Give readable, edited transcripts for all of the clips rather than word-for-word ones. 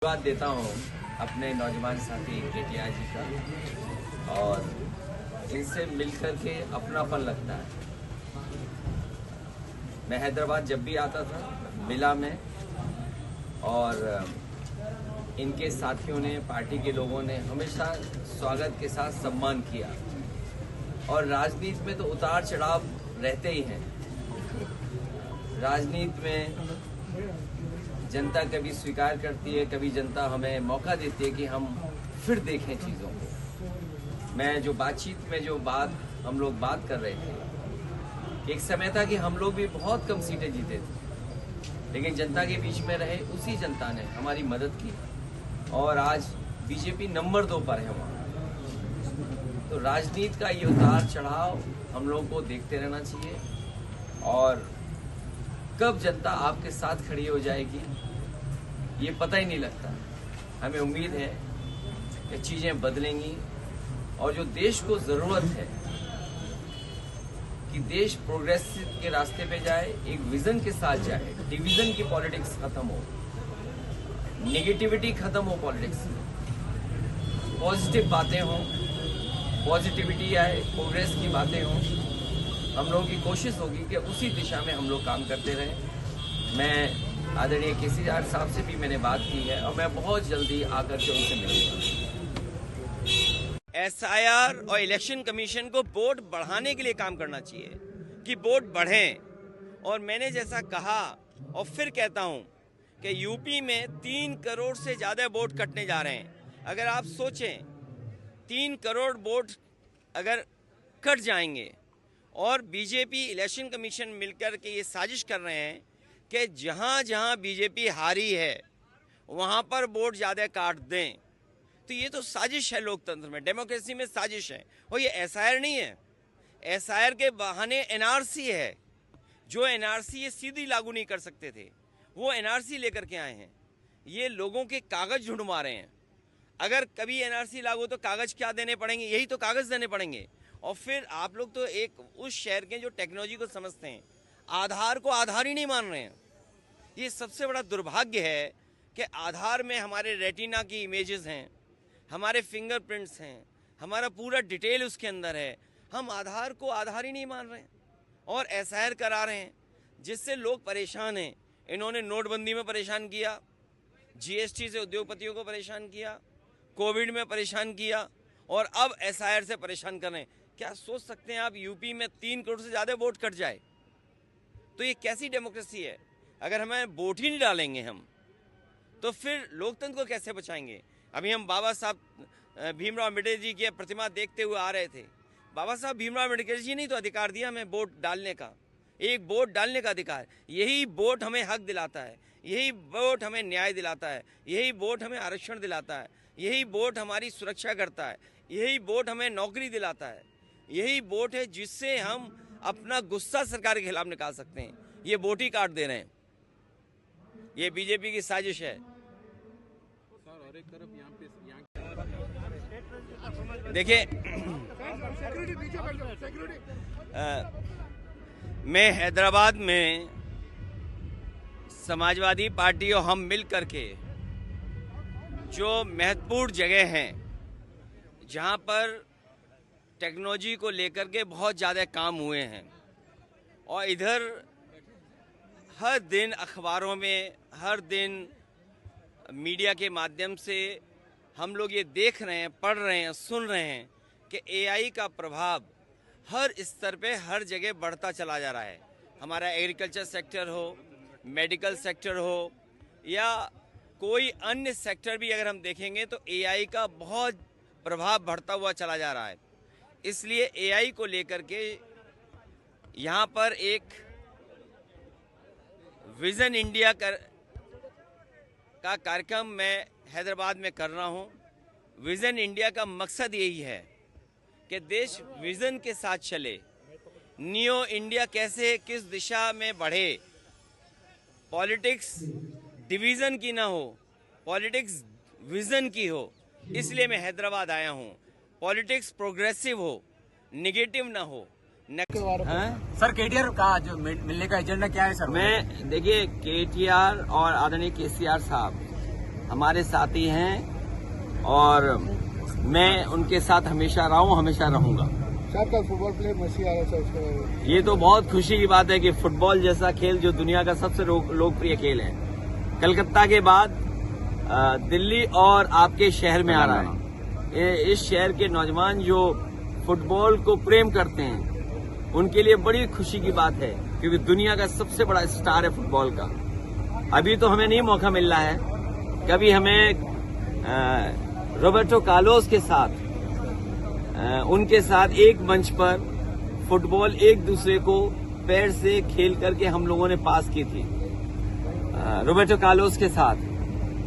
धन्यवाद देता हूँ अपने नौजवान साथी केटीआर जी का, और इनसे मिलकर के अपनापन लगता है। मैं हैदराबाद जब भी आता था मिला में, और इनके साथियों ने, पार्टी के लोगों ने हमेशा स्वागत के साथ सम्मान किया। और राजनीति में तो उतार चढ़ाव रहते ही हैं। राजनीति में जनता कभी स्वीकार करती है, कभी जनता हमें मौका देती है कि हम फिर देखें चीज़ों को। मैं जो बातचीत में जो बात हम लोग बात कर रहे थे, एक समय था कि हम लोग भी बहुत कम सीटें जीते थे, लेकिन जनता के बीच में रहे, उसी जनता ने हमारी मदद की और आज बीजेपी नंबर 2 पर है वहाँ। तो राजनीति का ये उतार चढ़ाव हम लोगों को देखते रहना चाहिए, और कब जनता आपके साथ खड़ी हो जाएगी ये पता ही नहीं लगता। हमें उम्मीद है कि चीज़ें बदलेंगी, और जो देश को ज़रूरत है कि देश प्रोग्रेस के रास्ते पे जाए, एक विजन के साथ जाए, डिवीजन की पॉलिटिक्स खत्म हो, नेगेटिविटी खत्म हो पॉलिटिक्स में, पॉजिटिव बातें हों, पॉजिटिविटी आए, प्रोग्रेस की बातें हों। हम लोगों की कोशिश होगी कि उसी दिशा में हम लोग काम करते रहें। मैं आदरणीय केसीआर साहब से भी मैंने बात की है, और मैं बहुत जल्दी आकर के उनसे मिलूंगा। एसआईआर और इलेक्शन कमीशन को वोट बढ़ाने के लिए काम करना चाहिए कि वोट बढ़ें। और मैंने जैसा कहा और फिर कहता हूं कि यूपी में 3 करोड़ से ज़्यादा वोट कटने जा रहे हैं। अगर आप सोचें 3 करोड़ वोट अगर कट जाएंगे, और बीजेपी इलेक्शन कमीशन मिलकर के ये साजिश कर रहे हैं कि जहाँ जहाँ बीजेपी हारी है वहाँ पर वोट ज़्यादा काट दें, तो ये तो साजिश है। लोकतंत्र में, डेमोक्रेसी में साजिश है। और ये एसआईआर नहीं है, एसआईआर के बहाने एनआरसी है। जो एनआरसी ये सीधी लागू नहीं कर सकते थे, वो एनआरसी लेकर के आए हैं। ये लोगों के कागज ढूंढवा रहे हैं। अगर कभी एनआरसी लागू तो कागज क्या देने पड़ेंगे? यही तो कागज देने पड़ेंगे। और फिर आप लोग तो एक उस शहर के जो टेक्नोलॉजी को समझते हैं, आधार को आधार ही नहीं मान रहे हैं। ये सबसे बड़ा दुर्भाग्य है कि आधार में हमारे रेटिना की इमेजेस हैं, हमारे फिंगरप्रिंट्स हैं, हमारा पूरा डिटेल उसके अंदर है। हम आधार को आधार ही नहीं मान रहे हैं और एसआईआर करा रहे हैं, जिससे लोग परेशान हैं। इन्होंने नोटबंदी में परेशान किया, जीएसटी से उद्योगपतियों को परेशान किया, कोविड में परेशान किया, और अब एसआईआर से परेशान कर रहे हैं। क्या सोच सकते हैं आप यूपी में 3 करोड़ से ज़्यादा वोट कट जाए? तो ये कैसी डेमोक्रेसी है? अगर हमें वोट ही नहीं डालेंगे हम, तो फिर लोकतंत्र को कैसे बचाएंगे? अभी हम बाबा साहब भीमराव अम्बेडकर जी की प्रतिमा देखते हुए आ रहे थे। बाबा साहब भीमराव अम्बेडकर जी ने तो अधिकार दिया हमें वोट डालने का, एक वोट डालने का अधिकार। यही वोट हमें हक दिलाता है, यही वोट हमें न्याय दिलाता है, यही वोट हमें आरक्षण दिलाता है, यही वोट हमारी सुरक्षा करता है, यही वोट हमें नौकरी दिलाता है। यही वोट है जिससे हम अपना गुस्सा सरकार के खिलाफ निकाल सकते हैं। ये वोट ही काट दे रहे हैं। ये बीजेपी की साजिश है। देखिए, मैं हैदराबाद में समाजवादी पार्टी और हम मिल करके जो महत्वपूर्ण जगह हैं जहां पर टेक्नोलॉजी को लेकर के बहुत ज़्यादा काम हुए हैं, और इधर हर दिन अखबारों में, हर दिन मीडिया के माध्यम से हम लोग ये देख रहे हैं, पढ़ रहे हैं, सुन रहे हैं कि एआई का प्रभाव हर स्तर पे, हर जगह बढ़ता चला जा रहा है। हमारा एग्रीकल्चर सेक्टर हो, मेडिकल सेक्टर हो, या कोई अन्य सेक्टर भी अगर हम देखेंगे तो एआई का बहुत प्रभाव बढ़ता हुआ चला जा रहा है। इसलिए एआई को लेकर के यहाँ पर एक विजन इंडिया का कार्यक्रम मैं हैदराबाद में कर रहा हूँ। विजन इंडिया का मकसद यही है कि देश विजन के साथ चले। न्यू इंडिया कैसे, किस दिशा में बढ़े। पॉलिटिक्स डिवीज़न की ना हो, पॉलिटिक्स विजन की हो। इसलिए मैं हैदराबाद आया हूँ। पॉलिटिक्स प्रोग्रेसिव हो, नेगेटिव ना हो। सर केटीआर का जो मिलने का एजेंडा क्या है सर? मैं देखिए, केटीआर और आदरणीय केसीआर साहब हमारे साथी हैं और मैं उनके साथ हमेशा रहा हूँ, हमेशा रहूंगा। सर कल फुटबॉल प्लेयर मेसी आ रहा है, उसके बारे में ये तो बहुत खुशी की बात है कि फुटबॉल जैसा खेल जो दुनिया का सबसे लोकप्रिय खेल है, कलकत्ता के बाद दिल्ली और आपके शहर में आ रहा है। इस शहर के नौजवान जो फुटबॉल को प्रेम करते हैं उनके लिए बड़ी खुशी की बात है, क्योंकि दुनिया का सबसे बड़ा स्टार है फुटबॉल का। अभी तो हमें नहीं मौका मिल रहा है, कभी हमें रॉबर्टो कार्लोस के साथ उनके साथ एक मंच पर फुटबॉल एक दूसरे को पैर से खेल करके हम लोगों ने पास की थी। रॉबर्टो कार्लोस के साथ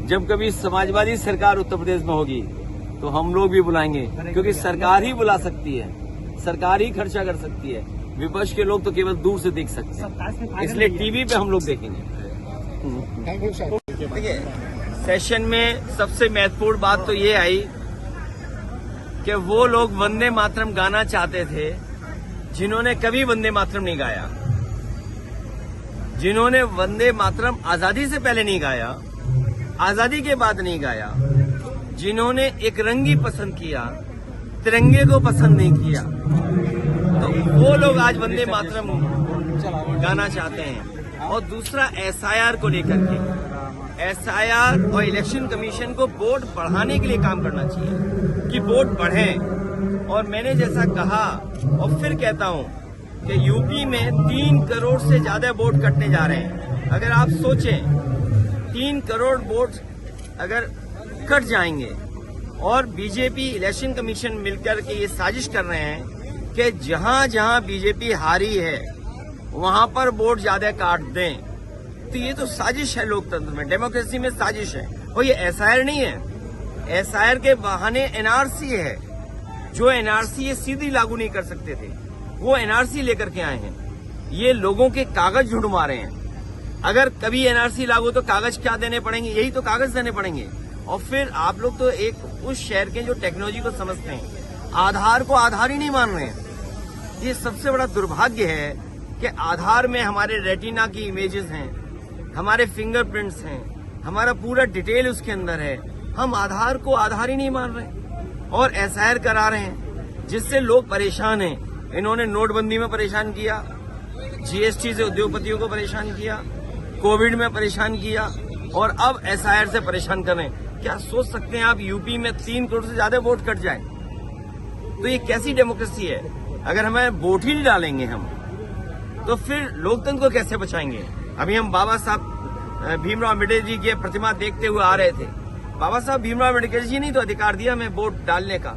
जब कभी समाजवादी सरकार उत्तर प्रदेश में होगी तो हम लोग भी बुलाएंगे, क्योंकि सरकार ही बुला सकती है, सरकार ही खर्चा कर सकती है। विपक्ष के लोग तो केवल दूर से देख सकते हैं, इसलिए टीवी पे हम लोग देखेंगे। Thank you sir. देखिए, सेशन में सबसे महत्वपूर्ण बात तो ये आई कि वो लोग वंदे मातरम गाना चाहते थे जिन्होंने कभी वंदे मातरम नहीं गाया, जिन्होंने वंदे मातरम आजादी से पहले नहीं गाया, आजादी के बाद नहीं गाया, जिन्होंने एक रंगी पसंद किया, तिरंगे को पसंद नहीं किया, तो वो लोग आज वंदे मातरम गाना चाहते हैं। और दूसरा एसआईआर को लेकर के, एसआईआर और इलेक्शन कमीशन को वोट बढ़ाने के लिए काम करना चाहिए कि वोट बढ़े। और मैंने जैसा कहा और फिर कहता हूं कि यूपी में 3 करोड़ से ज्यादा वोट कटने जा रहे हैं। अगर आप सोचें 3 करोड़ वोट अगर कट जाएंगे और बीजेपी इलेक्शन कमीशन मिलकर के ये साजिश कर रहे हैं कि जहां जहां बीजेपी हारी है वहां पर वोट ज्यादा काट दें, तो ये तो साजिश है, लोकतंत्र में, डेमोक्रेसी में साजिश है। और ये एसआईआर नहीं है, एसआईआर के बहाने एनआरसी है। जो एनआरसी ये सीधी लागू नहीं कर सकते थे, वो एनआरसी लेकर के आए हैं। ये लोगों के कागज ढूंढवा रहे हैं। अगर कभी एनआरसी लागू तो कागज क्या देने पड़ेंगे, यही तो कागज देने पड़ेंगे। और फिर आप लोग तो एक उस शहर के जो टेक्नोलॉजी को समझते हैं, आधार को आधार ही नहीं मान रहे हैं। ये सबसे बड़ा दुर्भाग्य है कि आधार में हमारे रेटिना की इमेजेस हैं, हमारे फिंगरप्रिंट्स हैं, हमारा पूरा डिटेल उसके अंदर है। हम आधार को आधार ही नहीं मान रहे और एसआईआर करा रहे हैं, जिससे लोग परेशान हैं। इन्होंने नोटबंदी में परेशान किया, जीएसटी से उद्योगपतियों को परेशान किया, कोविड में परेशान किया और अब एसआईआर से परेशान कर रहे हैं। क्या सोच सकते हैं आप यूपी में 3 करोड़ से ज्यादा वोट कट जाए? तो ये कैसी डेमोक्रेसी है? अगर हमें वोट ही नहीं डालेंगे हम, तो फिर लोकतंत्र को कैसे बचाएंगे? अभी हम बाबा साहब भीमराव अम्बेडकर जी की प्रतिमा देखते हुए आ रहे थे। बाबा साहब भीमराव अम्बेडकर जी ने तो अधिकार दिया हमें वोट डालने का,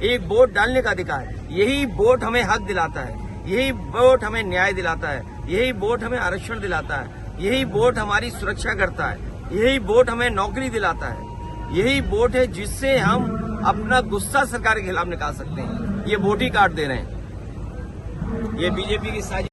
एक वोट डालने का अधिकार। यही वोट हमें हक दिलाता है, यही वोट हमें न्याय दिलाता है, यही वोट हमें आरक्षण दिलाता है, यही वोट हमारी सुरक्षा करता है, यही वोट हमें नौकरी दिलाता है, यही वोट है जिससे हम अपना गुस्सा सरकार के खिलाफ निकाल सकते हैं। ये वोट ही काट दे रहे हैं, ये बीजेपी की साजिश।